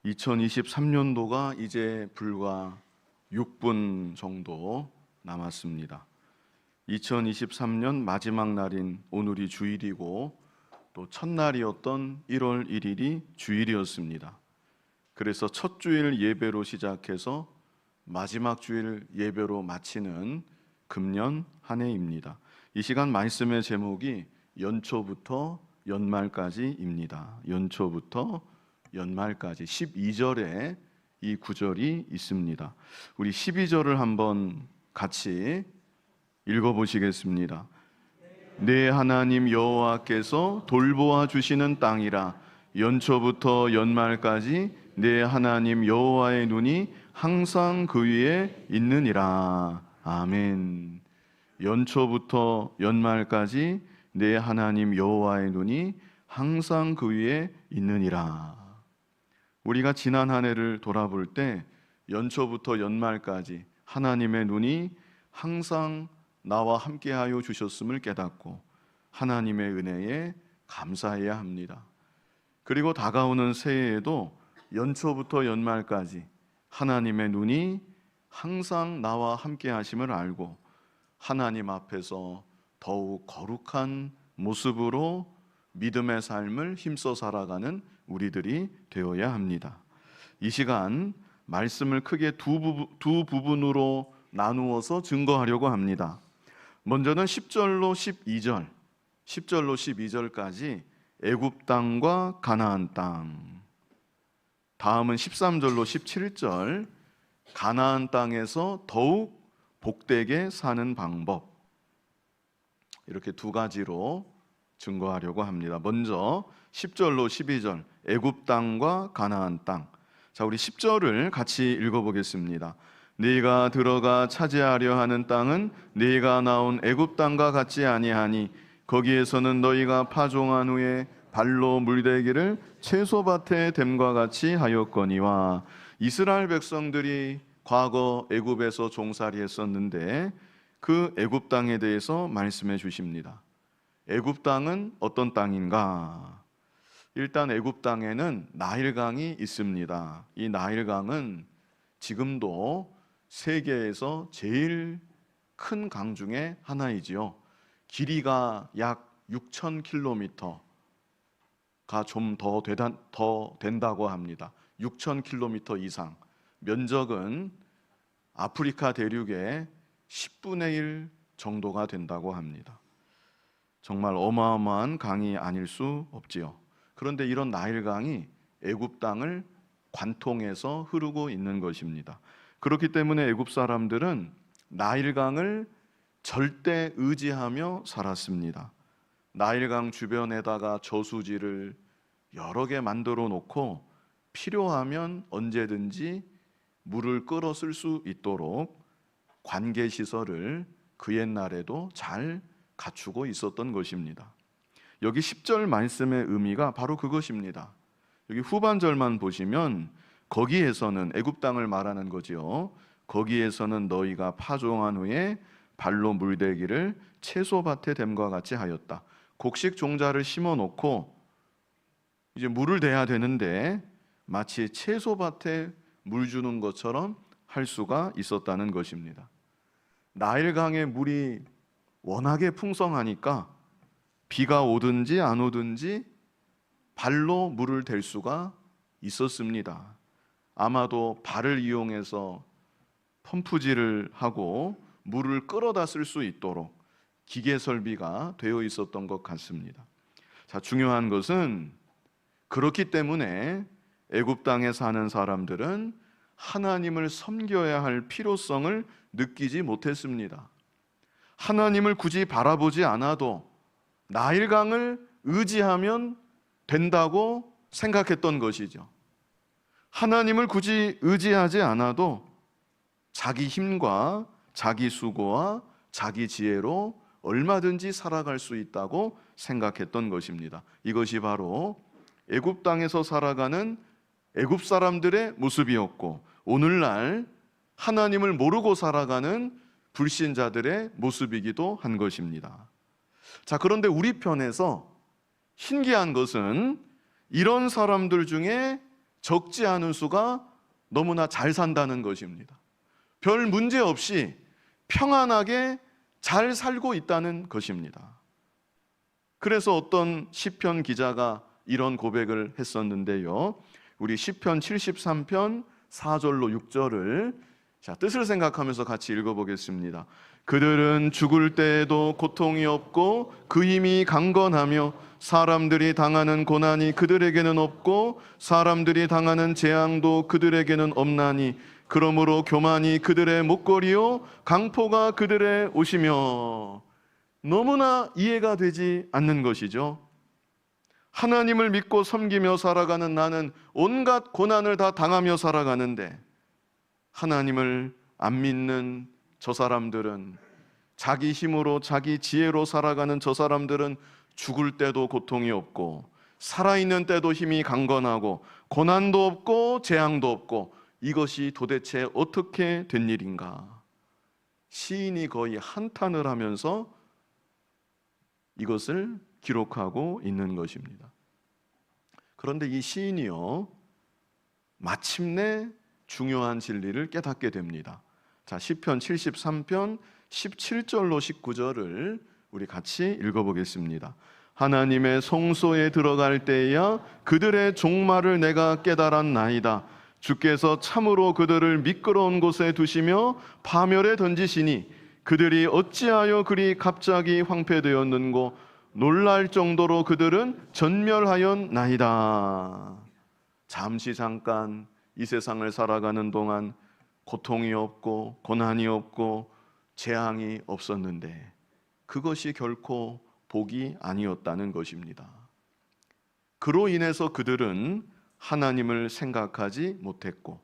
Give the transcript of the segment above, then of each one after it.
2023년도가 이제 불과 6분 정도 남았습니다. 2023년 마지막 날인 오늘이 주일이고 또 첫날이었던 1월 1일이 주일이었습니다. 그래서 첫 주일 예배로 시작해서 마지막 주일 예배로 마치는 금년 한 해입니다. 이 시간 말씀의 제목이 연초부터 연말까지입니다. 연초부터 연말까지 12절에 이 구절이 있습니다. 우리 12절을 한번 같이 읽어보시겠습니다. 내 하나님 여호와께서 돌보아 주시는 땅이라 연초부터 연말까지 내 하나님 여호와의 눈이 항상 그 위에 있느니라. 아멘. 연초부터 연말까지 내 하나님 여호와의 눈이 항상 그 위에 있느니라. 우리가 지난 한 해를 돌아볼 때 연초부터 연말까지 하나님의 눈이 항상 나와 함께하여 주셨음을 깨닫고 하나님의 은혜에 감사해야 합니다. 그리고 다가오는 새해에도 연초부터 연말까지 하나님의 눈이 항상 나와 함께하심을 알고 하나님 앞에서 더욱 거룩한 모습으로 믿음의 삶을 힘써 살아가는 우리들이 되어야 합니다. 이 시간 말씀을 크게 두 부분으로 나누어서 증거하려고 합니다. 먼저는 10절로 12절까지 애굽 땅과 가나안 땅, 다음은 13절로 17절 가나안 땅에서 더욱 복되게 사는 방법, 이렇게 두 가지로 증거하려고 합니다. 먼저 10절로 12절 애굽 땅과 가나안 땅. 자, 우리 10절을 같이 읽어보겠습니다. 네가 들어가 차지하려 하는 땅은 네가 나온 애굽 땅과 같지 아니하니 거기에서는 너희가 파종한 후에 발로 물대기를 채소밭에 댐과 같이 하였거니와. 이스라엘 백성들이 과거 애굽에서 종살이했었는데 그 애굽 땅에 대해서 말씀해 주십니다. 애굽 땅은 어떤 땅인가? 일단 애굽 땅에는 나일강이 있습니다. 이 나일강은 지금도 세계에서 제일 큰 강 중에 하나이지요. 길이가 약 6,000km가 좀 더 된다고 합니다. 6,000km 이상. 면적은 아프리카 대륙의 10분의 1 정도가 된다고 합니다. 정말 어마어마한 강이 아닐 수 없지요. 그런데 이런 나일강이 애굽 땅을 관통해서 흐르고 있는 것입니다. 그렇기 때문에 애굽 사람들은 나일강을 절대 의지하며 살았습니다. 나일강 주변에다가 저수지를 여러 개 만들어 놓고 필요하면 언제든지 물을 끌어 쓸 수 있도록 관계시설을 그 옛날에도 잘 갖추고 있었던 것입니다. 여기 10절 말씀의 의미가 바로 그것입니다. 여기 후반절만 보시면 거기에서는 애굽 땅을 말하는 거지요. 거기에서는 너희가 파종한 후에 발로 물대기를 채소밭에 댐과 같이 하였다. 곡식 종자를 심어 놓고 이제 물을 대야 되는데 마치 채소밭에 물 주는 것처럼 할 수가 있었다는 것입니다. 나일강의 물이 워낙에 풍성하니까 비가 오든지 안 오든지 발로 물을 댈 수가 있었습니다. 아마도 발을 이용해서 펌프질을 하고 물을 끌어다 쓸 수 있도록 기계 설비가 되어 있었던 것 같습니다. 자, 중요한 것은 그렇기 때문에 애굽 땅에 사는 사람들은 하나님을 섬겨야 할 필요성을 느끼지 못했습니다. 하나님을 굳이 바라보지 않아도 나일강을 의지하면 된다고 생각했던 것이죠. 하나님을 굳이 의지하지 않아도 자기 힘과 자기 수고와 자기 지혜로 얼마든지 살아갈 수 있다고 생각했던 것입니다. 이것이 바로 애굽 땅에서 살아가는 애굽 사람들의 모습이었고 오늘날 하나님을 모르고 살아가는 불신자들의 모습이기도 한 것입니다. 자, 그런데 우리 편에서 신기한 것은 이런 사람들 중에 적지 않은 수가 너무나 잘 산다는 것입니다. 별 문제 없이 평안하게 잘 살고 있다는 것입니다. 그래서 어떤 시편 기자가 이런 고백을 했었는데요. 우리 시편 73편 4절로 6절을 뜻을 생각하면서 같이 읽어보겠습니다. 그들은 죽을 때에도 고통이 없고 그 힘이 강건하며 사람들이 당하는 고난이 그들에게는 없고 사람들이 당하는 재앙도 그들에게는 없나니 그러므로 교만이 그들의 목걸이요 강포가 그들의 옷이며. 너무나 이해가 되지 않는 것이죠. 하나님을 믿고 섬기며 살아가는 나는 온갖 고난을 다 당하며 살아가는데, 하나님을 안 믿는 저 사람들은, 자기 힘으로 자기 지혜로 살아가는 저 사람들은 죽을 때도 고통이 없고 살아있는 때도 힘이 강건하고 고난도 없고 재앙도 없고, 이것이 도대체 어떻게 된 일인가? 시인이 거의 한탄을 하면서 이것을 기록하고 있는 것입니다. 그런데 이 시인이요, 마침내 중요한 진리를 깨닫게 됩니다. 자, 시편 73편 17절로 19절을 우리 같이 읽어보겠습니다. 하나님의 성소에 들어갈 때야 그들의 종말을 내가 깨달았나이다. 주께서 참으로 그들을 미끄러운 곳에 두시며 파멸에 던지시니 그들이 어찌하여 그리 갑자기 황폐되었는고 놀랄 정도로 그들은 전멸하였나이다. 잠시 잠깐 이 세상을 살아가는 동안 고통이 없고 고난이 없고 재앙이 없었는데 그것이 결코 복이 아니었다는 것입니다. 그로 인해서 그들은 하나님을 생각하지 못했고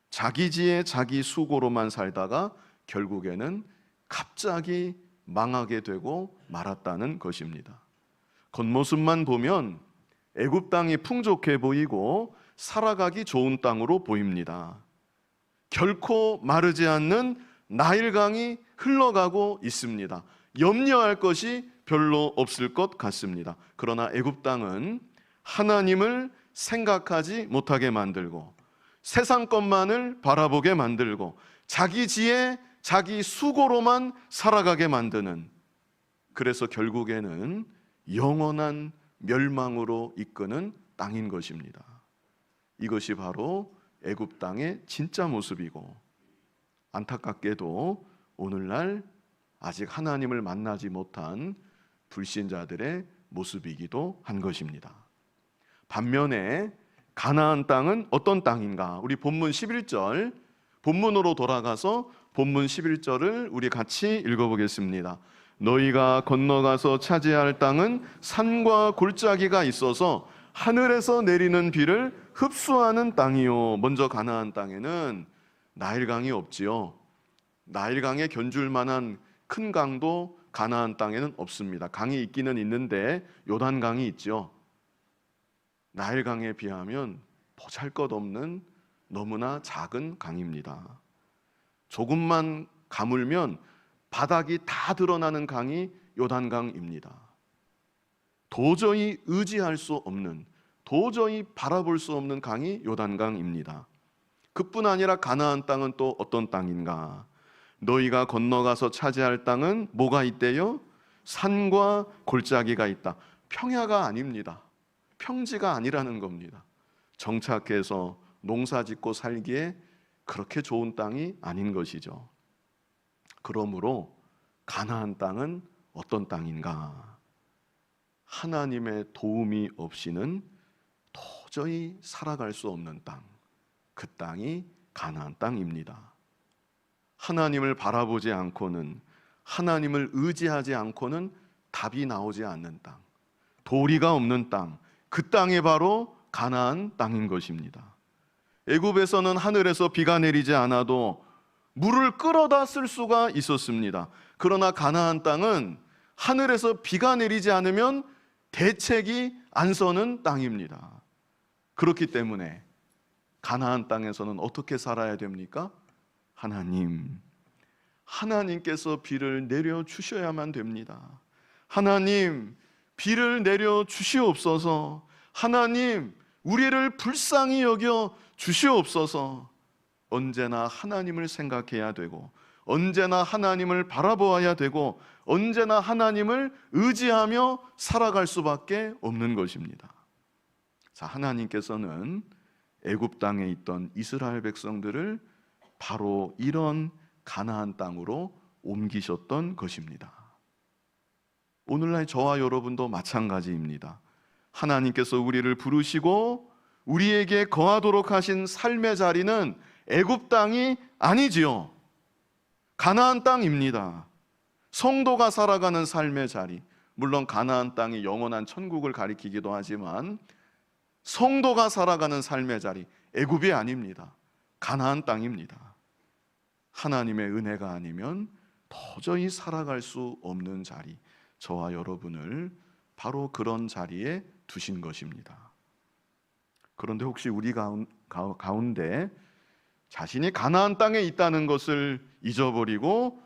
자기 지혜 자기 수고로만 살다가 결국에는 갑자기 망하게 되고 말았다는 것입니다. 겉모습만 보면 애굽 땅이 풍족해 보이고 살아가기 좋은 땅으로 보입니다. 결코 마르지 않는 나일강이 흘러가고 있습니다. 염려할 것이 별로 없을 것 같습니다. 그러나 애굽 땅은 하나님을 생각하지 못하게 만들고 세상 것만을 바라보게 만들고 자기 지혜, 자기 수고로만 살아가게 만드는, 그래서 결국에는 영원한 멸망으로 이끄는 땅인 것입니다. 이것이 바로 애굽 땅의 진짜 모습이고, 안타깝게도 오늘날 아직 하나님을 만나지 못한 불신자들의 모습이기도 한 것입니다. 반면에 가나안 땅은 어떤 땅인가? 우리 본문 11절, 본문으로 돌아가서 본문 11절을 우리 같이 읽어보겠습니다. 너희가 건너가서 차지할 땅은 산과 골짜기가 있어서 하늘에서 내리는 비를 흡수하는 땅이요. 먼저 가나안 땅에는 나일강이 없지요. 나일강에 견줄 만한 큰 강도 가나안 땅에는 없습니다. 강이 있기는 있는데 요단강이 있죠. 나일강에 비하면 보잘것없는 너무나 작은 강입니다. 조금만 가물면 바닥이 다 드러나는 강이 요단강입니다. 도저히 의지할 수 없는, 도저히 바라볼 수 없는 강이 요단강입니다. 그뿐 아니라 가나안 땅은 또 어떤 땅인가? 너희가 건너가서 차지할 땅은 뭐가 있대요? 산과 골짜기가 있다. 평야가 아닙니다. 평지가 아니라는 겁니다. 정착해서 농사짓고 살기에 그렇게 좋은 땅이 아닌 것이죠. 그러므로 가나안 땅은 어떤 땅인가? 하나님의 도움이 없이는 도저히 살아갈 수 없는 땅, 그 땅이 가나안 땅입니다. 하나님을 바라보지 않고는, 하나님을 의지하지 않고는 답이 나오지 않는 땅, 도리가 없는 땅, 그 땅이 바로 가나안 땅인 것입니다. 애굽에서는 하늘에서 비가 내리지 않아도 물을 끌어다 쓸 수가 있었습니다. 그러나 가나안 땅은 하늘에서 비가 내리지 않으면 대책이 안 서는 땅입니다. 그렇기 때문에 가나안 땅에서는 어떻게 살아야 됩니까? 하나님께서 비를 내려 주셔야만 됩니다. 하나님, 비를 내려 주시옵소서. 하나님, 우리를 불쌍히 여겨 주시옵소서. 언제나 하나님을 생각해야 되고, 언제나 하나님을 바라보아야 되고, 언제나 하나님을 의지하며 살아갈 수밖에 없는 것입니다. 자, 하나님께서는 애굽 땅에 있던 이스라엘 백성들을 바로 이런 가나안 땅으로 옮기셨던 것입니다. 오늘날 저와 여러분도 마찬가지입니다. 하나님께서 우리를 부르시고 우리에게 거하도록 하신 삶의 자리는 애굽 땅이 아니지요. 가나안 땅입니다. 성도가 살아가는 삶의 자리, 물론 가나안 땅이 영원한 천국을 가리키기도 하지만 성도가 살아가는 삶의 자리, 애굽이 아닙니다. 가나안 땅입니다. 하나님의 은혜가 아니면 도저히 살아갈 수 없는 자리, 저와 여러분을 바로 그런 자리에 두신 것입니다. 그런데 혹시 우리 가운데 자신이 가나안 땅에 있다는 것을 잊어버리고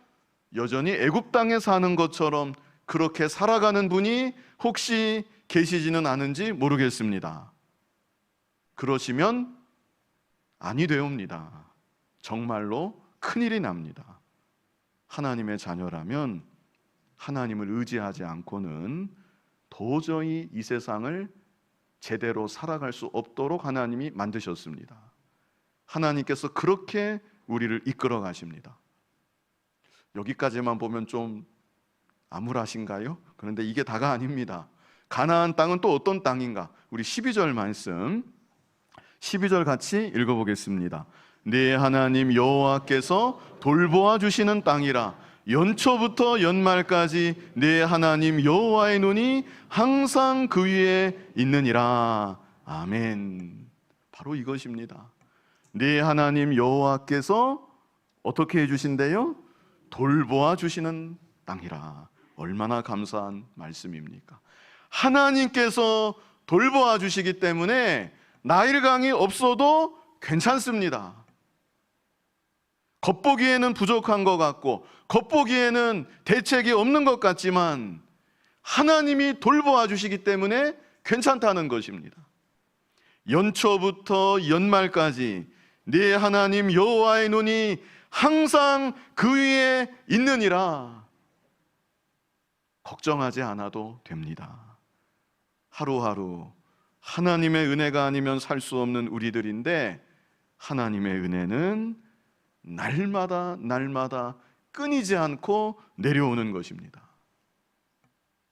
여전히 애굽 땅에 사는 것처럼 그렇게 살아가는 분이 혹시 계시지는 않은지 모르겠습니다. 그러시면 아니 되옵니다. 정말로 큰일이 납니다. 하나님의 자녀라면 하나님을 의지하지 않고는 도저히 이 세상을 제대로 살아갈 수 없도록 하나님이 만드셨습니다. 하나님께서 그렇게 우리를 이끌어 가십니다. 여기까지만 보면 좀 암울하신가요? 그런데 이게 다가 아닙니다. 가나안 땅은 또 어떤 땅인가? 우리 12절 말씀 12절 같이 읽어보겠습니다. 네 하나님 여호와께서 돌보아 주시는 땅이라. 연초부터 연말까지 네 하나님 여호와의 눈이 항상 그 위에 있느니라. 아멘. 바로 이것입니다. 네 하나님 여호와께서 어떻게 해주신대요? 돌보아 주시는 땅이라. 얼마나 감사한 말씀입니까? 하나님께서 돌보아 주시기 때문에 나일강이 없어도 괜찮습니다. 겉보기에는 부족한 것 같고 겉보기에는 대책이 없는 것 같지만 하나님이 돌보아 주시기 때문에 괜찮다는 것입니다. 연초부터 연말까지 네 하나님 여호와의 눈이 항상 그 위에 있느니라. 걱정하지 않아도 됩니다. 하루하루 하나님의 은혜가 아니면 살 수 없는 우리들인데 하나님의 은혜는 날마다 끊이지 않고 내려오는 것입니다.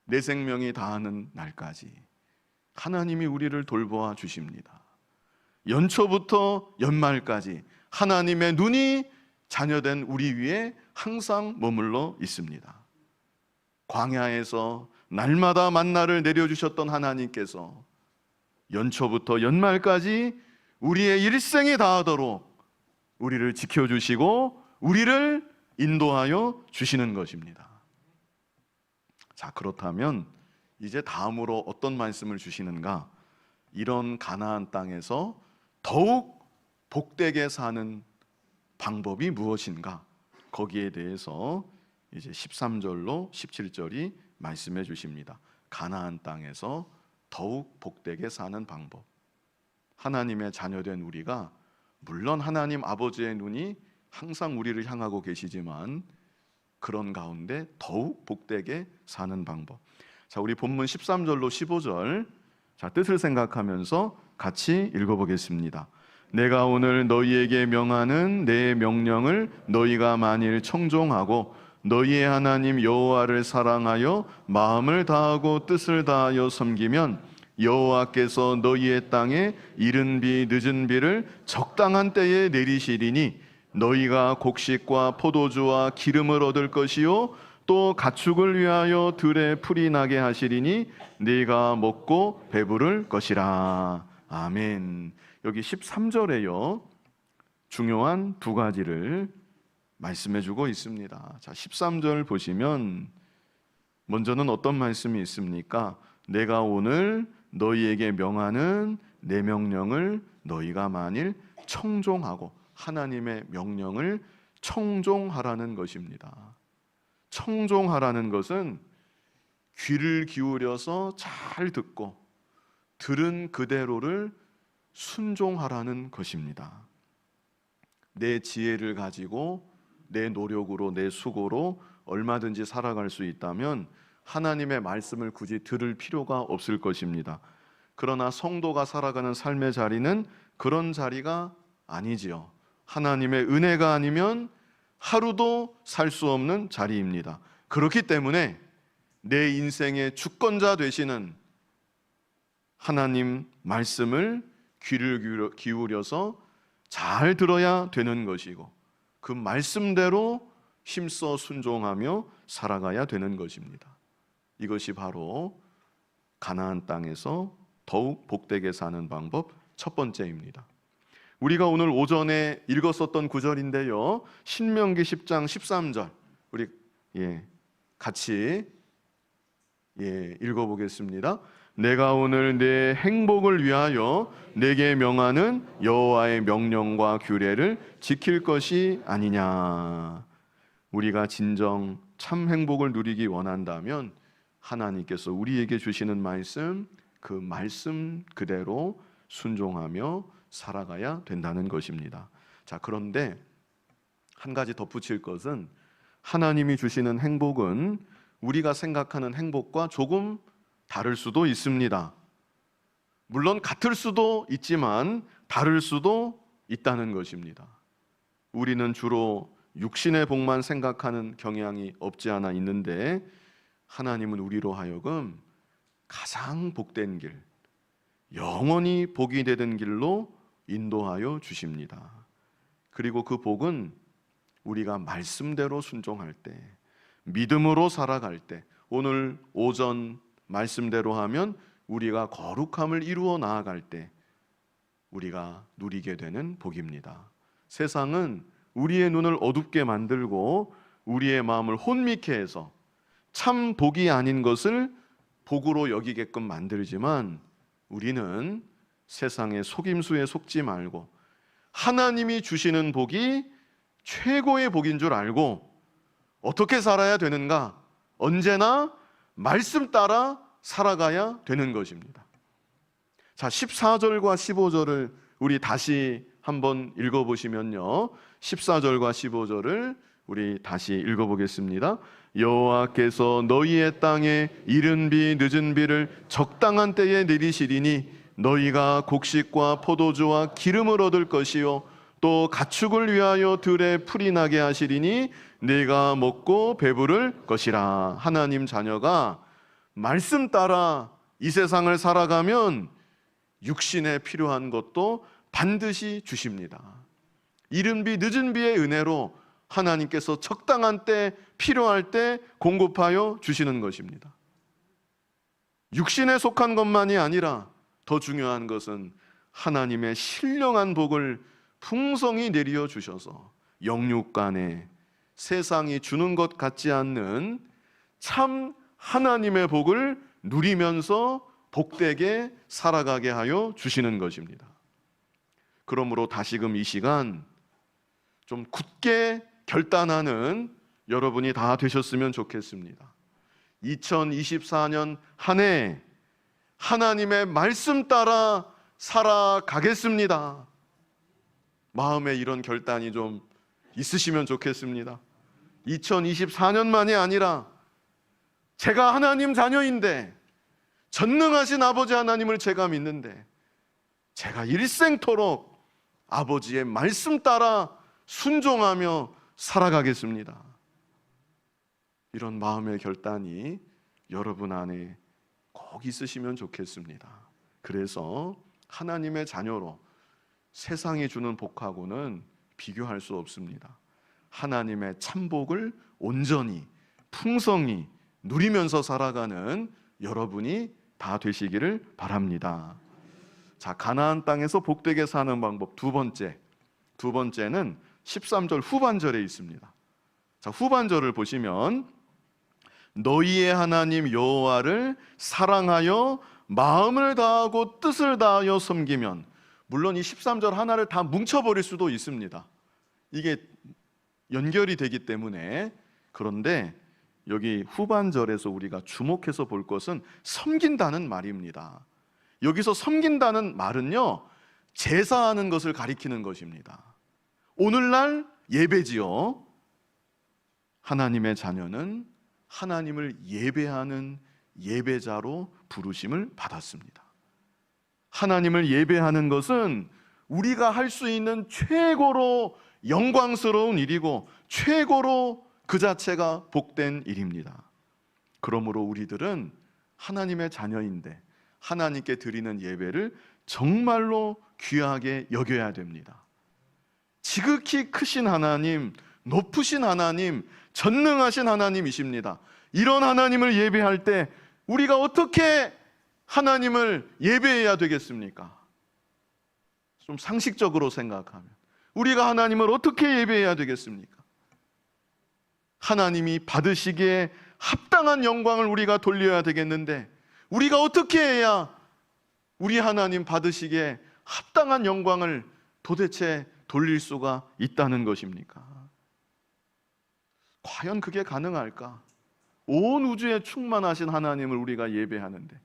내 생명이 다하는 날까지 하나님이 우리를 돌보아 주십니다. 연초부터 연말까지 하나님의 눈이 자녀된 우리 위에 항상 머물러 있습니다. 광야에서 날마다 만나를 내려주셨던 하나님께서 연초부터 연말까지 우리의 일생에 다하도록 우리를 지켜주시고 우리를 인도하여 주시는 것입니다. 자, 그렇다면 이제 다음으로 어떤 말씀을 주시는가? 이런 가나안 땅에서 더욱 복되게 사는 방법이 무엇인가? 거기에 대해서 이제 13절로 17절이 말씀해 주십니다. 가나안 땅에서 더욱 복되게 사는 방법. 하나님의 자녀된 우리가 물론 하나님 아버지의 눈이 항상 우리를 향하고 계시지만 그런 가운데 더욱 복되게 사는 방법. 자, 우리 본문 13절로 15절 자, 뜻을 생각하면서 같이 읽어보겠습니다. 내가 오늘 너희에게 명하는 내 명령을 너희가 만일 청종하고 너희의 하나님 여호와를 사랑하여 마음을 다하고 뜻을 다하여 섬기면 여호와께서 너희의 땅에 이른 비 늦은 비를 적당한 때에 내리시리니 너희가 곡식과 포도주와 기름을 얻을 것이요 또 가축을 위하여 들에 풀이 나게 하시리니 네가 먹고 배부를 것이라. 아멘. 여기 13절에요 중요한 두 가지를 말씀해 주고 있습니다. 자, 13절 보시면 먼저는 어떤 말씀이 있습니까? 내가 오늘 너희에게 명하는 내 명령을 너희가 만일 청종하고, 하나님의 명령을 청종하라는 것입니다. 청종하라는 것은 귀를 기울여서 잘 듣고 들은 그대로를 순종하라는 것입니다. 내 지혜를 가지고 내 노력으로 내 수고로 얼마든지 살아갈 수 있다면 하나님의 말씀을 굳이 들을 필요가 없을 것입니다. 그러나 성도가 살아가는 삶의 자리는 그런 자리가 아니지요. 하나님의 은혜가 아니면 하루도 살 수 없는 자리입니다. 그렇기 때문에 내 인생의 주권자 되시는 하나님 말씀을 귀를 기울여서 잘 들어야 되는 것이고 그 말씀대로 힘써 순종하며 살아가야 되는 것입니다. 이것이 바로 가나안 땅에서 더욱 복되게 사는 방법 첫 번째입니다. 우리가 오늘 오전에 읽었었던 구절인데요, 신명기 10장 13절 우리 같이 읽어보겠습니다. 내가 오늘 내 행복을 위하여 내게 명하는 여호와의 명령과 규례를 지킬 것이 아니냐. 우리가 진정 참 행복을 누리기 원한다면 하나님께서 우리에게 주시는 말씀, 그 말씀 그대로 순종하며 살아가야 된다는 것입니다. 자, 그런데 한 가지 덧붙일 것은 하나님이 주시는 행복은 우리가 생각하는 행복과 조금 다를 수도 있습니다. 물론 같을 수도 있지만 다를 수도 있다는 것입니다. 우리는 주로 육신의 복만 생각하는 경향이 없지 않아 있는데 하나님은 우리로 하여금 가장 복된 길, 영원히 복이 되는 길로 인도하여 주십니다. 그리고 그 복은 우리가 말씀대로 순종할 때, 믿음으로 살아갈 때, 오늘 오전 말씀대로 하면 우리가 거룩함을 이루어 나아갈 때 우리가 누리게 되는 복입니다. 세상은 우리의 눈을 어둡게 만들고 우리의 마음을 혼미케 해서 참 복이 아닌 것을 복으로 여기게끔 만들지만 우리는 세상의 속임수에 속지 말고 하나님이 주시는 복이 최고의 복인 줄 알고 어떻게 살아야 되는가? 언제나 말씀 따라 살아가야 되는 것입니다. 자, 14절과 15절을 우리 다시 한번 읽어보시면요, 14절과 15절을 우리 다시 읽어보겠습니다. 여호와께서 너희의 땅에 이른 비 늦은 비를 적당한 때에 내리시리니 너희가 곡식과 포도주와 기름을 얻을 것이요 또 가축을 위하여 들에 풀이 나게 하시리니 네가 먹고 배부를 것이라. 하나님 자녀가 말씀 따라 이 세상을 살아가면 육신에 필요한 것도 반드시 주십니다. 이른 비 늦은 비의 은혜로 하나님께서 적당한 때 필요할 때 공급하여 주시는 것입니다. 육신에 속한 것만이 아니라 더 중요한 것은 하나님의 신령한 복을 풍성히 내려 주셔서 영육간에 세상이 주는 것 같지 않는 참 하나님의 복을 누리면서 복되게 살아가게 하여 주시는 것입니다. 그러므로 다시금 이 시간 좀 굳게 결단하는 여러분이 다 되셨으면 좋겠습니다. 2024년 한 해 하나님의 말씀 따라 살아가겠습니다. 마음에 이런 결단이 좀 있으시면 좋겠습니다. 2024년만이 아니라 제가 하나님 자녀인데 전능하신 아버지 하나님을 제가 믿는데 제가 일생토록 아버지의 말씀 따라 순종하며 살아가겠습니다. 이런 마음의 결단이 여러분 안에 꼭 있으시면 좋겠습니다. 그래서 하나님의 자녀로 세상이 주는 복하고는 비교할 수 없습니다. 하나님의 참복을 온전히 풍성히 누리면서 살아가는 여러분이 다 되시기를 바랍니다. 자, 가나안 땅에서 복되게 사는 방법 두 번째는 13절 후반절에 있습니다. 자, 후반절을 보시면 너희의 하나님 여호와를 사랑하여 마음을 다하고 뜻을 다하여 섬기면, 물론 이 13절 하나를 다 뭉쳐버릴 수도 있습니다. 이게 연결이 되기 때문에. 그런데 여기 후반절에서 우리가 주목해서 볼 것은 섬긴다는 말입니다. 여기서 섬긴다는 말은요, 제사하는 것을 가리키는 것입니다. 오늘날 예배지요. 하나님의 자녀는 하나님을 예배하는 예배자로 부르심을 받았습니다. 하나님을 예배하는 것은 우리가 할 수 있는 최고로 영광스러운 일이고 최고로 그 자체가 복된 일입니다. 그러므로 우리들은 하나님의 자녀인데 하나님께 드리는 예배를 정말로 귀하게 여겨야 됩니다. 지극히 크신 하나님, 높으신 하나님, 전능하신 하나님이십니다. 이런 하나님을 예배할 때 우리가 어떻게 하나님을 예배해야 되겠습니까? 좀 상식적으로 생각하면 우리가 하나님을 어떻게 예배해야 되겠습니까? 하나님이 받으시기에 합당한 영광을 우리가 돌려야 되겠는데 우리가 어떻게 해야 우리 하나님 받으시기에 합당한 영광을 도대체 돌릴 수가 있다는 것입니까? 과연 그게 가능할까? 온 우주에 충만하신 하나님을 우리가 예배하는데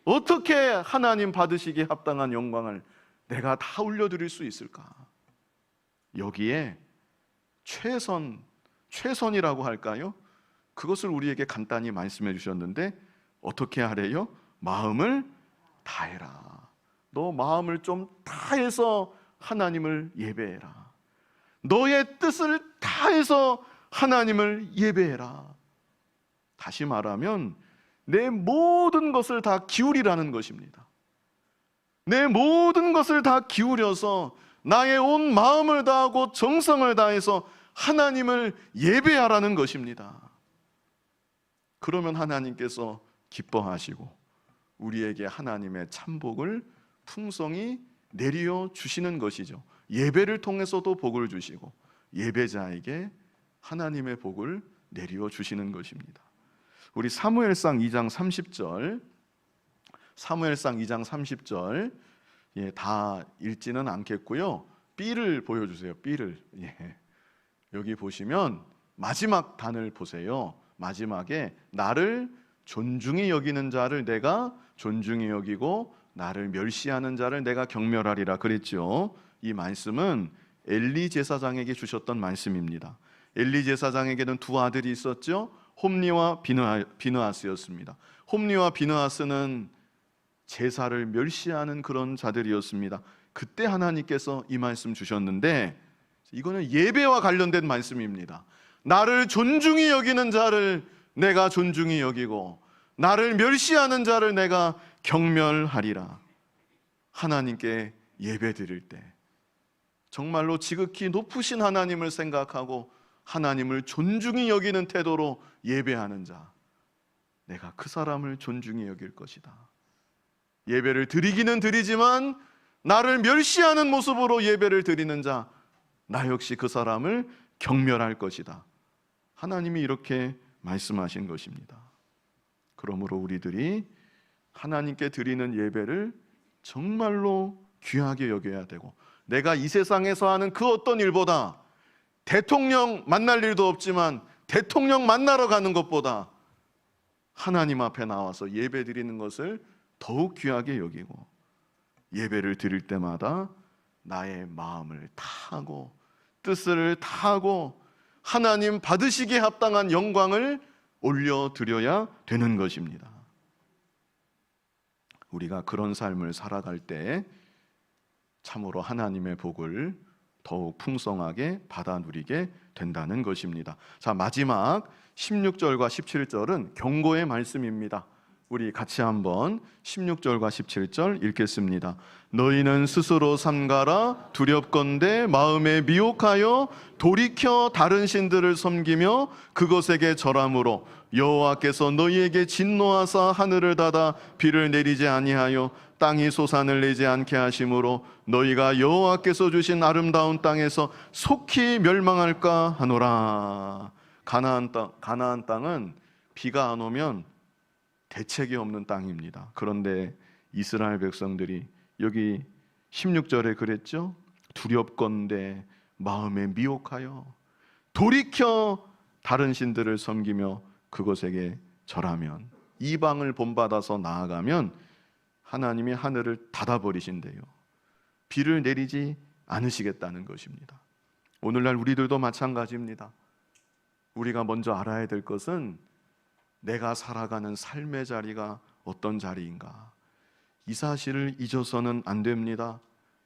어떻게 하나님 받으시기에 합당한 영광을 내가 다 올려드릴 수 있을까? 여기에 최선이라고 할까요? 그것을 우리에게 간단히 말씀해 주셨는데 어떻게 하래요? 마음을 다해라. 너 마음을 좀 다해서 하나님을 예배해라. 너의 뜻을 다해서 하나님을 예배해라. 다시 말하면 내 모든 것을 다 기울이라는 것입니다. 내 모든 것을 다 기울여서 나의 온 마음을 다하고 정성을 다해서 하나님을 예배하라는 것입니다. 그러면 하나님께서 기뻐하시고 우리에게 하나님의 참복을 풍성히 내려 주시는 것이죠. 예배를 통해서도 복을 주시고 예배자에게 하나님의 복을 내려 주시는 것입니다. 우리 사무엘상 2장 30절, 사무엘상 2장 30절, 다 읽지는 않겠고요. B를 보여주세요. B를. 여기 보시면 마지막 단을 보세요. 마지막에 나를 존중히 여기는 자를 내가 존중히 여기고 나를 멸시하는 자를 내가 경멸하리라 그랬죠. 이 말씀은 엘리 제사장에게 주셨던 말씀입니다. 엘리 제사장에게는 두 아들이 있었죠. 홈리와 비느하스였습니다. 홈리와 비느하스는 제사를 멸시하는 그런 자들이었습니다. 그때 하나님께서 이 말씀 주셨는데 이거는 예배와 관련된 말씀입니다. 나를 존중히 여기는 자를 내가 존중히 여기고 나를 멸시하는 자를 내가 경멸하리라. 하나님께 예배 드릴 때 정말로 지극히 높으신 하나님을 생각하고 하나님을 존중히 여기는 태도로 예배하는 자, 내가 그 사람을 존중히 여길 것이다. 예배를 드리기는 드리지만 나를 멸시하는 모습으로 예배를 드리는 자, 나 역시 그 사람을 경멸할 것이다. 하나님이 이렇게 말씀하신 것입니다. 그러므로 우리들이 하나님께 드리는 예배를 정말로 귀하게 여겨야 되고 내가 이 세상에서 하는 그 어떤 일보다 대통령 만날 일도 없지만 대통령 만나러 가는 것보다 하나님 앞에 나와서 예배 드리는 것을 더욱 귀하게 여기고 예배를 드릴 때마다 나의 마음을 다하고 뜻을 다하고 하나님 받으시기에 합당한 영광을 올려드려야 되는 것입니다. 우리가 그런 삶을 살아갈 때 참으로 하나님의 복을 더욱 풍성하게 받아 누리게 된다는 것입니다. 자, 마지막 16절과 17절은 경고의 말씀입니다. 우리 같이 한번 16절과 17절 읽겠습니다. 너희는 스스로 삼가라. 두렵건대 마음에 미혹하여 돌이켜 다른 신들을 섬기며 그것에게 절함으로 여호와께서 너희에게 진노하사 하늘을 닫아 비를 내리지 아니하여 땅이 소산을 내지 않게 하심으로 너희가 여호와께서 주신 아름다운 땅에서 속히 멸망할까 하노라. 가나안 땅은 비가 안 오면 대책이 없는 땅입니다. 그런데 이스라엘 백성들이 여기 16절에 그랬죠. 두렵건대 마음에 미혹하여 돌이켜 다른 신들을 섬기며 그것에게 절하면, 이방을 본받아서 나아가면 하나님이 하늘을 닫아버리신대요. 비를 내리지 않으시겠다는 것입니다. 오늘날 우리들도 마찬가지입니다. 우리가 먼저 알아야 될 것은 내가 살아가는 삶의 자리가 어떤 자리인가, 이 사실을 잊어서는 안 됩니다.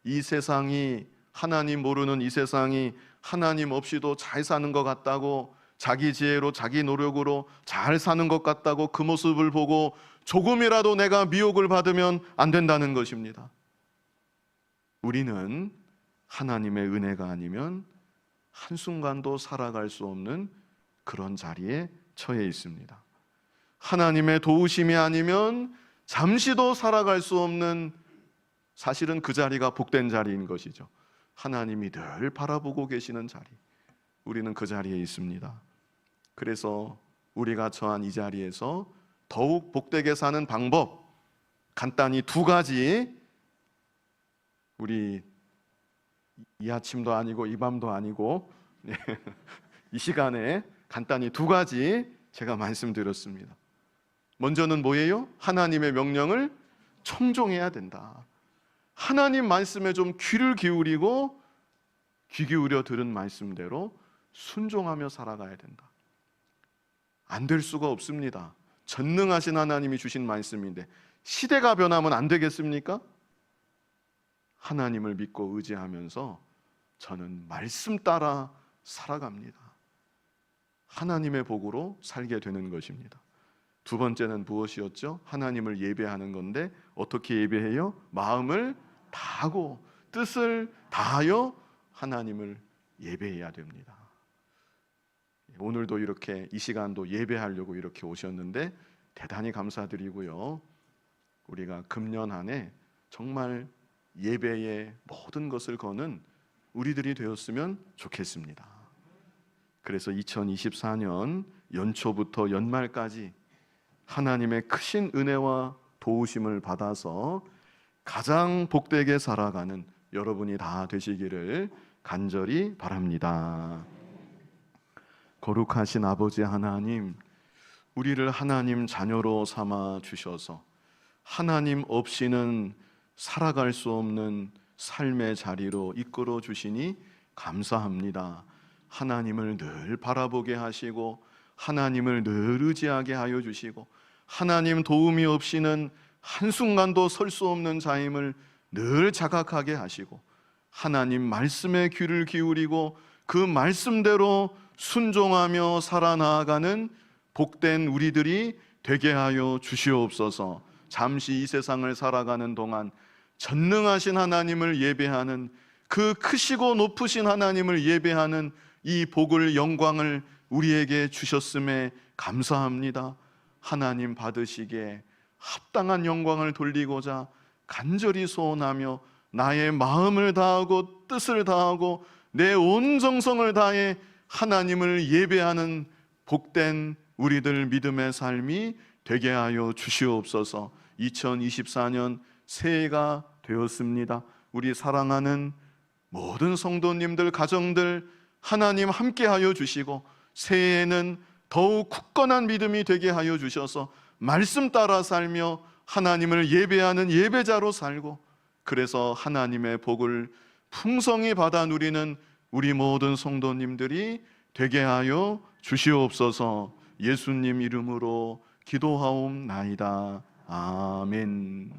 이 세상이, 하나님 모르는 이 세상이 하나님 없이도 잘 사는 것 같다고, 자기 지혜로 자기 노력으로 잘 사는 것 같다고 그 모습을 보고 조금이라도 내가 미혹을 받으면 안 된다는 것입니다. 우리는 하나님의 은혜가 아니면 한순간도 살아갈 수 없는 그런 자리에 처해 있습니다. 하나님의 도우심이 아니면 잠시도 살아갈 수 없는, 사실은 그 자리가 복된 자리인 것이죠. 하나님이 늘 바라보고 계시는 자리, 우리는 그 자리에 있습니다. 그래서 우리가 처한 이 자리에서 더욱 복되게 사는 방법, 간단히 두 가지, 우리 이 아침도 아니고 이 밤도 아니고 이 시간에 간단히 두 가지 제가 말씀드렸습니다. 먼저는 뭐예요? 하나님의 명령을 청종해야 된다. 하나님 말씀에 좀 귀를 기울이고 귀 기울여 들은 말씀대로 순종하며 살아가야 된다. 안 될 수가 없습니다. 전능하신 하나님이 주신 말씀인데 시대가 변하면 안 되겠습니까? 하나님을 믿고 의지하면서 저는 말씀 따라 살아갑니다. 하나님의 복으로 살게 되는 것입니다. 두 번째는 무엇이었죠? 하나님을 예배하는 건데 어떻게 예배해요? 마음을 다하고 뜻을 다하여 하나님을 예배해야 됩니다. 오늘도 이렇게 이 시간도 예배하려고 이렇게 오셨는데 대단히 감사드리고요. 우리가 금년 한 해 정말 예배의 모든 것을 거는 우리들이 되었으면 좋겠습니다. 그래서 2024년 연초부터 연말까지 하나님의 크신 은혜와 도우심을 받아서 가장 복되게 살아가는 여러분이 다 되시기를 간절히 바랍니다. 거룩하신 아버지 하나님, 우리를 하나님 자녀로 삼아 주셔서 하나님 없이는 살아갈 수 없는 삶의 자리로 이끌어 주시니 감사합니다. 하나님을 늘 바라보게 하시고 하나님을 늘 의지하게 하여 주시고 하나님 도움이 없이는 한순간도 설 수 없는 자임을 늘 자각하게 하시고 하나님 말씀에 귀를 기울이고 그 말씀대로 순종하며 살아나가는 복된 우리들이 되게 하여 주시옵소서. 잠시 이 세상을 살아가는 동안 전능하신 하나님을 예배하는, 그 크시고 높으신 하나님을 예배하는 이 복을, 영광을 우리에게 주셨음에 감사합니다. 하나님 받으시기에 합당한 영광을 돌리고자 간절히 소원하며 나의 마음을 다하고 뜻을 다하고 내 온 정성을 다해 하나님을 예배하는 복된 우리들 믿음의 삶이 되게 하여 주시옵소서. 2024년 새해가 되었습니다. 우리 사랑하는 모든 성도님들, 가정들 하나님 함께 하여 주시고 새해에는 더욱 굳건한 믿음이 되게 하여 주셔서 말씀 따라 살며 하나님을 예배하는 예배자로 살고, 그래서 하나님의 복을 풍성히 받아 누리는 우리 모든 성도님들이 되게 하여 주시옵소서. 예수님 이름으로 기도하옵나이다. 아멘.